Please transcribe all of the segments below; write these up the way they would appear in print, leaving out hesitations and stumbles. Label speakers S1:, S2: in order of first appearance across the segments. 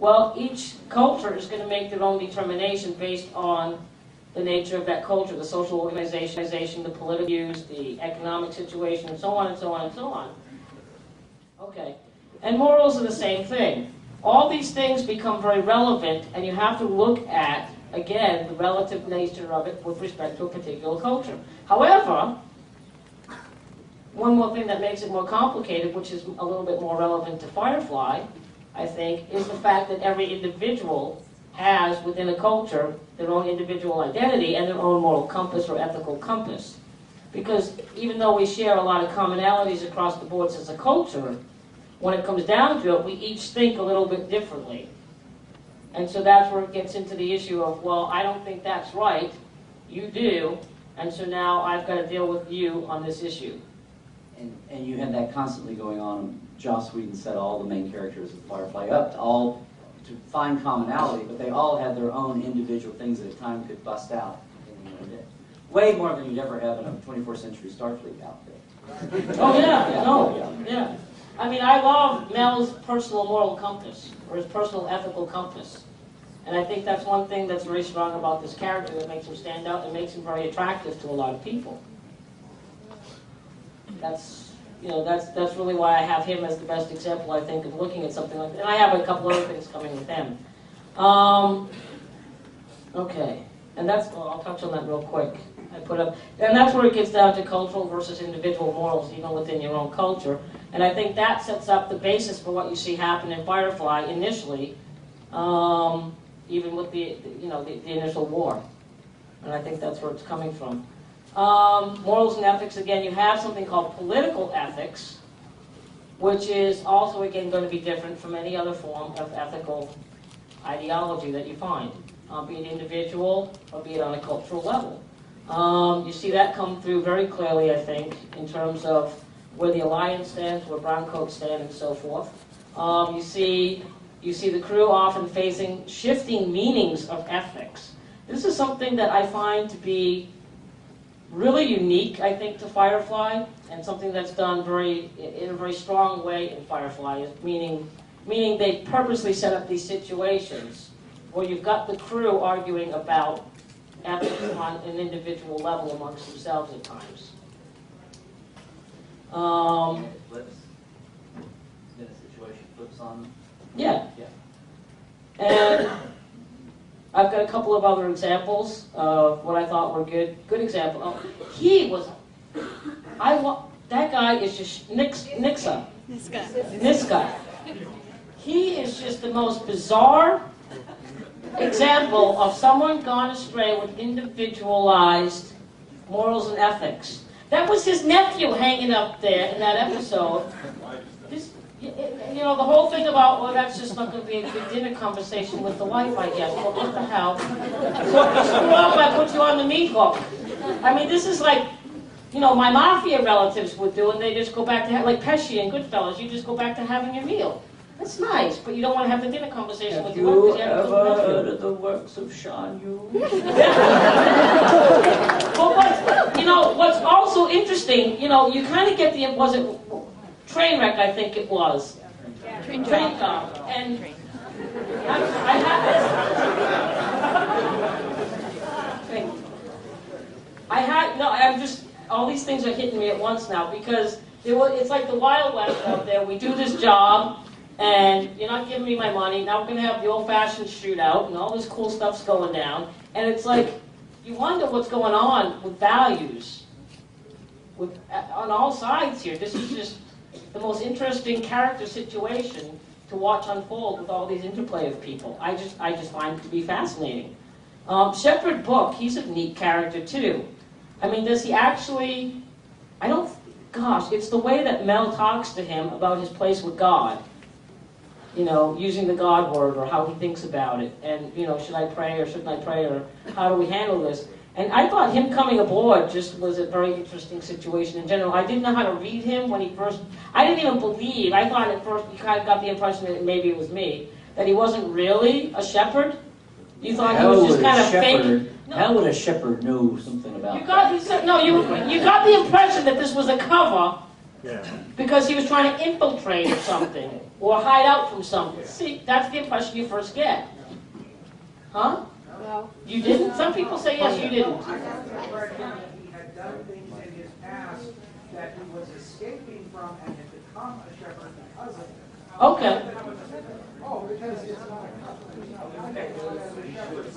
S1: Well, each culture is going to make their own determination based on the nature of that culture, the social organization, the political views, the economic situation, and so on and so on and so on. Okay. And morals are the same thing. All these things become very relevant, and you have to look at, again, the relative nature of it with respect to a particular culture. However, one more thing that makes it more complicated, which is a little bit more relevant to Firefly, I think, is the fact that every individual has, within a culture, their own individual identity and their own moral compass or ethical compass. Because even though we share a lot of commonalities across the boards as a culture, when it comes down to it, we each think a little bit differently. And so that's where it gets into the issue of, well, I don't think that's right, you do, and so now I've got to deal with you on this issue.
S2: And you had that constantly going on. Joss Whedon set all the main characters of Firefly up to find commonality, but they all had their own individual things that at time could bust out. Way more than you'd ever have in a 24th century Starfleet outfit.
S1: Oh yeah, yeah. I mean, I love Mel's personal moral compass, or his personal ethical compass. And I think that's one thing that's very strong about this character that makes him stand out and makes him very attractive to a lot of people. That's really why I have him as the best example, I think, of looking at something like that. And I have a couple other things coming with him. Okay, and I'll touch on that real quick. And that's where it gets down to cultural versus individual morals, even within your own culture. And I think that sets up the basis for what you see happen in Firefly initially, even with the initial war. And I think that's where it's coming from. Morals and ethics, again, you have something called political ethics, which is also, again, going to be different from any other form of ethical ideology that you find, be it individual or be it on a cultural level. You see that come through very clearly, I think, in terms of where the Alliance stands, where Browncoats stand, and so forth. You see the crew often facing shifting meanings of ethics. This is something that I find to be really unique, I think, to Firefly, and something that's done in a very strong way in Firefly, meaning they purposely set up these situations where you've got the crew arguing about ethics on an individual level amongst themselves at times.
S2: Flips. Then a situation flips on them.
S1: Yeah. And I've got a couple of other examples of what I thought were good examples. Oh, that guy is just Nixa. Niska. He is just the most bizarre example of someone gone astray with individualized morals and ethics. That was his nephew hanging up there in that episode. The whole thing about, well, that's just not going to be a good dinner conversation with the wife, I guess. Well, what the hell? So screw up, I put you on the meat hook. I mean, this is like, my mafia relatives would do, and they just go back to, like Pesci and Goodfellas, you just go back to having your meal. That's nice, but you don't want to have the dinner conversation with the wife. Have you ever heard of the works of Sean Yu? But what's also interesting, you kind of get was it Trainwreck, I think it was.
S3: Yeah.
S1: Train car. And I had all these things are hitting me at once now, because it's like the Wild West out there. We do this job, and you're not giving me my money. Now we're going to have the old-fashioned shootout, and all this cool stuff's going down. And it's like, you wonder what's going on with values on all sides here. This is just the most interesting character situation to watch unfold with all these interplay of people. I just find it to be fascinating. Shepherd Book, he's a neat character too. I mean, does he actually, it's the way that Mel talks to him about his place with God. Using the God word, or how he thinks about it. And, should I pray or shouldn't I pray, or how do we handle this? And I thought him coming aboard just was a very interesting situation in general. I didn't know how to read him when he first, I didn't even believe, I thought at first, you kind of got the impression that maybe it was me, that he wasn't really a shepherd. You thought he was just kind of fake. No.
S2: How would a shepherd know something about
S1: you got the impression that this was a cover
S3: Yeah.
S1: Because he was trying to infiltrate or something, or hide out from something. See, that's the impression you first get. Huh?
S4: No.
S1: You didn't? Some people say yes, you didn't.
S5: I got the impression he had done things in his past that he was escaping from and had become a shepherd because of it.
S1: Okay.
S5: Oh, because it's not a custom.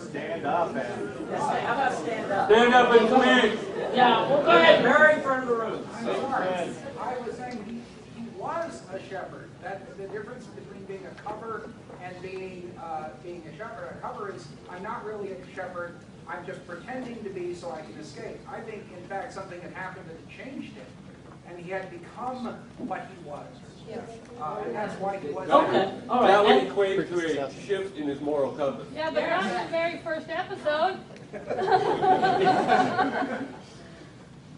S3: Stand up and...
S1: How about stand up?
S3: Stand up and command.
S1: Yeah, well, go ahead.
S3: Very front of the room.
S5: I'm sorry. I was saying he was a shepherd. That's the difference between being a cover and being a shepherd. A cover is, I'm not really a shepherd, I'm just pretending to be so I can escape. I think, in fact, something had happened that changed him, and he had become what he was. And that's why he was.
S1: Okay, all right.
S6: That would
S1: And-
S6: equate to a shift in his moral compass.
S4: Yeah, but not the very first episode.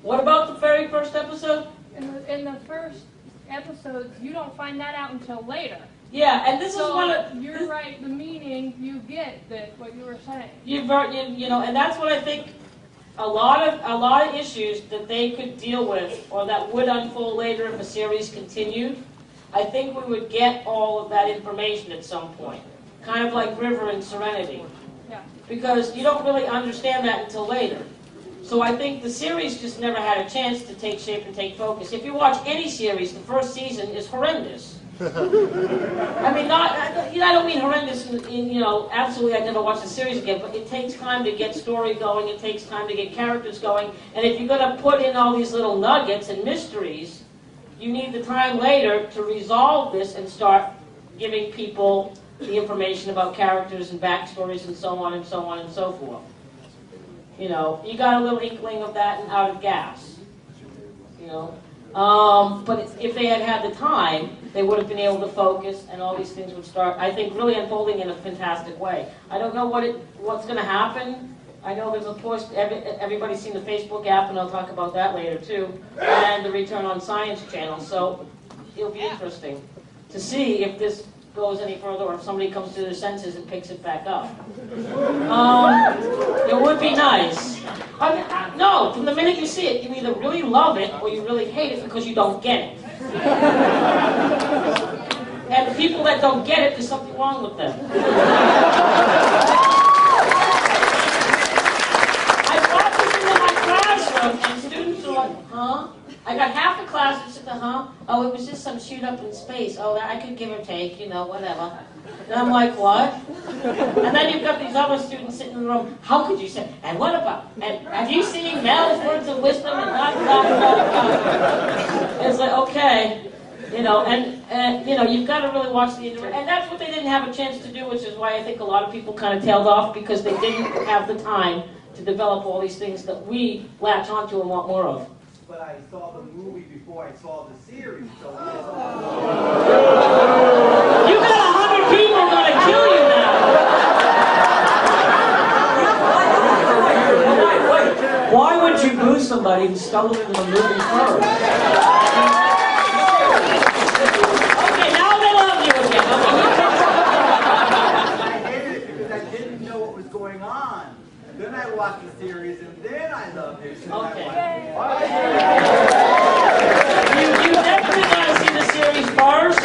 S1: What about the very first episode?
S4: In the first episodes, you don't find that out until later.
S1: Yeah, and this is one
S4: So
S1: of...
S4: you're right. The meaning you get that what you were saying.
S1: You know, and that's what I think a lot of issues that they could deal with, or that would unfold later if a series continued. I think we would get all of that information at some point, kind of like River and Serenity,
S4: Yeah.
S1: because you don't really understand that until later. So I think the series just never had a chance to take shape and take focus. If you watch any series, the first season is horrendous. I mean, I don't mean horrendous in, absolutely I'd never watch the series again, but it takes time to get story going, it takes time to get characters going, and if you're going to put in all these little nuggets and mysteries, you need the time later to resolve this and start giving people the information about characters and backstories and so on and so on and so forth. You got a little inkling of that in Out of Gas. But if they had had the time, they would have been able to focus, and all these things would start, I think, really unfolding in a fantastic way. I don't know what's going to happen. I know there's, of course, everybody's seen the Facebook app, and I'll talk about that later, too, and the Return on Science channel. So it'll be interesting to see if this goes any further, or if somebody comes to their senses and picks it back up. It would be nice. No, from the minute you see it, you either really love it or you really hate it because you don't get it. And the people that don't get it, there's something wrong with them. I brought this into my classroom, and students are like, huh? I got half the class that said, oh, it was just some shoot up in space. Oh, I could give or take, whatever. And I'm like, what? And then you've got these other students sitting in the room, how could you say, and what about, and have you seen Mel's words of wisdom and blah, blah, blah, blah. It's like, okay, and you've got to really watch the interaction. And that's what they didn't have a chance to do, which is why I think a lot of people kind of tailed off, because they didn't have the time to develop all these things that we latch onto and want more of.
S7: But I saw the movie before I saw the series, so
S1: You got 100 people going to kill you now. Why would you boo somebody who stumbled into the movie first? Okay, now they love you again.
S7: I hated it because I didn't know what was going on. Then I watched the series, and then I loved it.
S1: Okay. You definitely got to see the series first,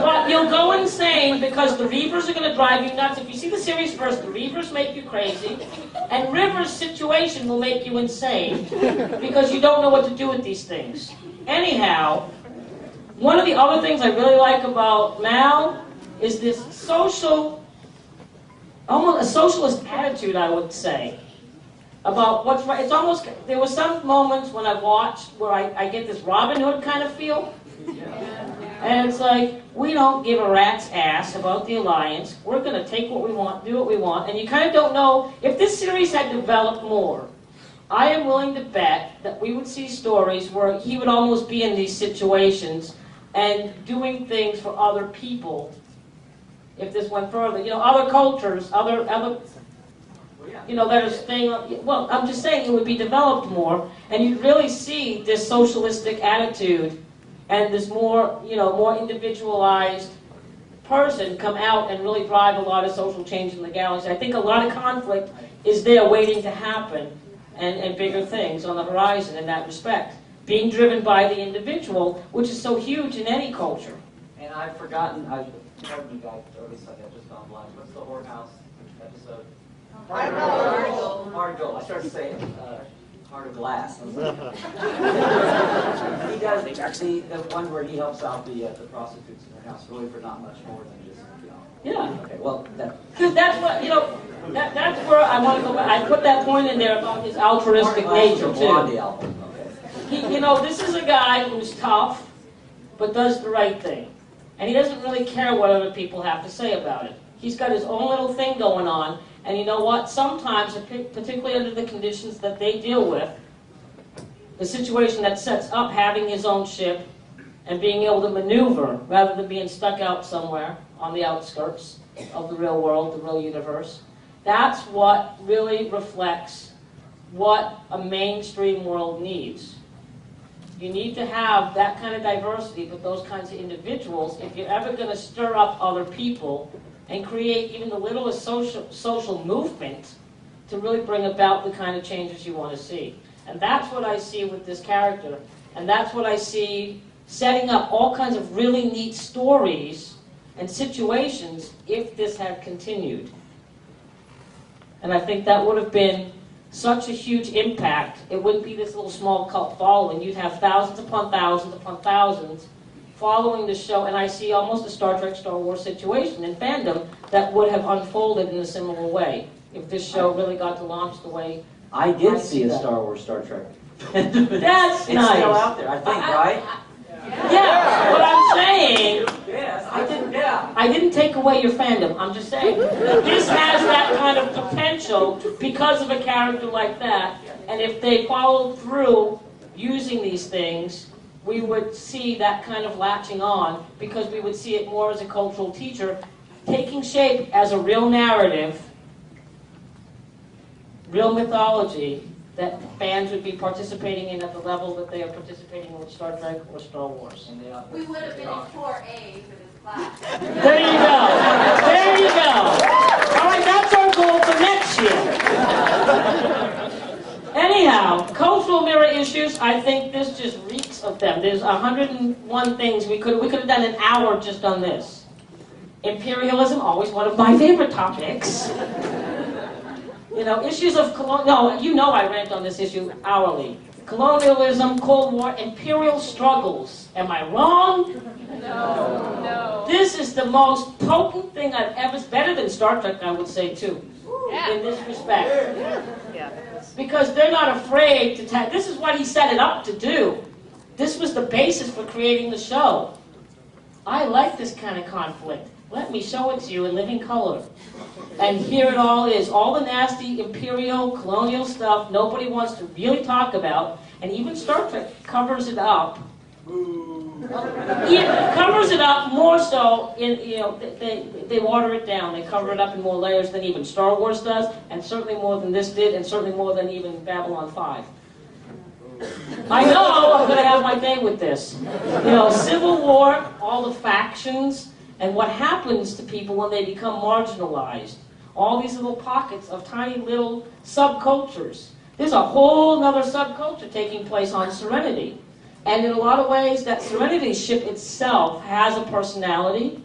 S1: but you'll go insane because the Reavers are going to drive you nuts. If you see the series first, the Reavers make you crazy, and River's situation will make you insane because you don't know what to do with these things. Anyhow, one of the other things I really like about Mal is this almost a socialist attitude, I would say, about what's right. It's almost, there were some moments when I've watched where I get this Robin Hood kind of feel. And it's like, we don't give a rat's ass about the Alliance. We're going to take what we want, do what we want. And you kind of don't know, if this series had developed more, I am willing to bet that we would see stories where he would almost be in these situations and doing things for other people. If this went further, other cultures, other, that are staying. Well, I'm just saying it would be developed more, and you'd really see this socialistic attitude and this more, more individualized person come out and really drive a lot of social change in the galaxy. I think a lot of conflict is there waiting to happen, and bigger things on the horizon in that respect. being driven by the individual, which is so huge in any culture.
S2: And I've forgotten, pardon me guys, or at least I've just gone blind. What's the whorehouse episode? Heart of Gold. I started to say Heart of Glass. He does actually the one where he helps out the prostitutes in their house, really for not much more than just,
S1: Yeah.
S2: Okay, well, that.
S1: Because that's what, that's where I want to go back. I put that point in there about his altruistic nature, too.
S2: Blondie album. Okay.
S1: This is a guy who's tough, but does the right thing. And he doesn't really care what other people have to say about it. He's got his own little thing going on, and you know what? Sometimes, particularly under the conditions that they deal with, the situation that sets up having his own ship and being able to maneuver rather than being stuck out somewhere on the outskirts of the real world, the real universe, that's what really reflects what a mainstream world needs. You need to have that kind of diversity, but those kinds of individuals, if you're ever going to stir up other people and create even the littlest social movement to really bring about the kind of changes you want to see. And that's what I see with this character. And that's what I see setting up all kinds of really neat stories and situations if this had continued. And I think that would have been such a huge impact. It wouldn't be this little small cult following. You'd have thousands upon thousands following the show, and I see almost a Star Trek, Star Wars situation in fandom that would have unfolded in a similar way if this show really got to launch the way
S2: I did see a Star Wars, Star Trek.
S1: That's
S2: it's
S1: nice.
S2: still out there, I think, right?
S1: Yeah, what I'm saying,
S2: Yes, I didn't. Yeah.
S1: I didn't take away your fandom. I'm just saying this has that kind of potential because of a character like that. And if they followed through using these things, we would see that kind of latching on because we would see it more as a cultural teacher, taking shape as a real narrative, real mythology that fans would be participating in at the level that they are participating in with Star Trek or Star Wars.
S2: And they are.
S8: We would have been in 4A for this class.
S1: There you go. There you go. All right, that's our goal for next year. Anyhow, cultural mirror issues, I think this just reeks of them. There's 101 things we could have done an hour just on this. Imperialism, always one of my favorite topics. Issues of I rant on this issue hourly. Colonialism, Cold War, imperial struggles. Am I wrong?
S4: No.
S1: This is the most potent thing I've ever, better than Star Trek, I would say, too, in this respect. Because they're not afraid to this is what he set it up to do. This was the basis for creating the show. I like this kind of conflict. Let me show it to you in living color. And here it all is. All the nasty imperial, colonial stuff nobody wants to really talk about. And even Star Trek covers it up. Yeah, covers it up more so they water it down. They cover it up in more layers than even Star Wars does, and certainly more than this did, and certainly more than even Babylon 5. I know I'm going to have my day with this. Civil War, all the factions, and what happens to people when they become marginalized. All these little pockets of tiny little subcultures. There's a whole other subculture taking place on Serenity. And in a lot of ways, that Serenity ship itself has a personality.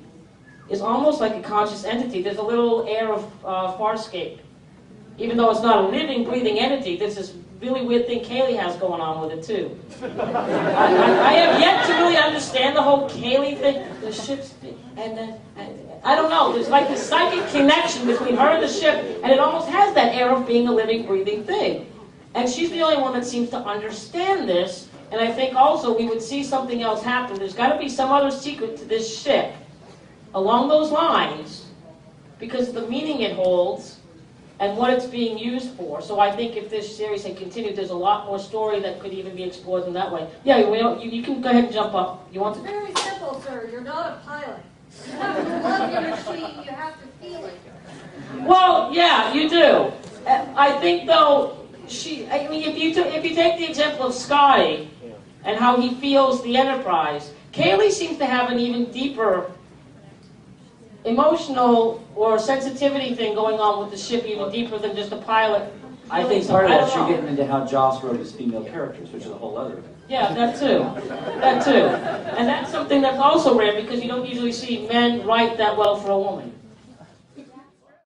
S1: It's almost like a conscious entity. There's a little air of Farscape. Even though it's not a living, breathing entity, there's this really weird thing Kaylee has going on with it, too. I have yet to really understand the whole Kaylee thing. The ship's... And I don't know. There's like this psychic connection between her and the ship, and it almost has that air of being a living, breathing thing. And she's the only one that seems to understand this. And I think also we would see something else happen. There's got to be some other secret to this ship along those lines because of the meaning it holds and what it's being used for. So I think if this series had continued, there's a lot more story that could even be explored in that way. Yeah, you can go ahead and jump up. You want to?
S8: Very simple, sir. You're not a pilot. You have to love your machine. You have to feel it.
S1: Well, yeah, you do. I think, though, if you take the example of Scotty and how he feels the Enterprise, Kaylee seems to have an even deeper emotional or sensitivity thing going on with the ship, even deeper than just a pilot
S2: I think part of that you're getting into how Joss wrote his female characters, which is a whole other.
S1: Yeah, that too. That too. And that's something that's also rare because you don't usually see men write that well for a woman.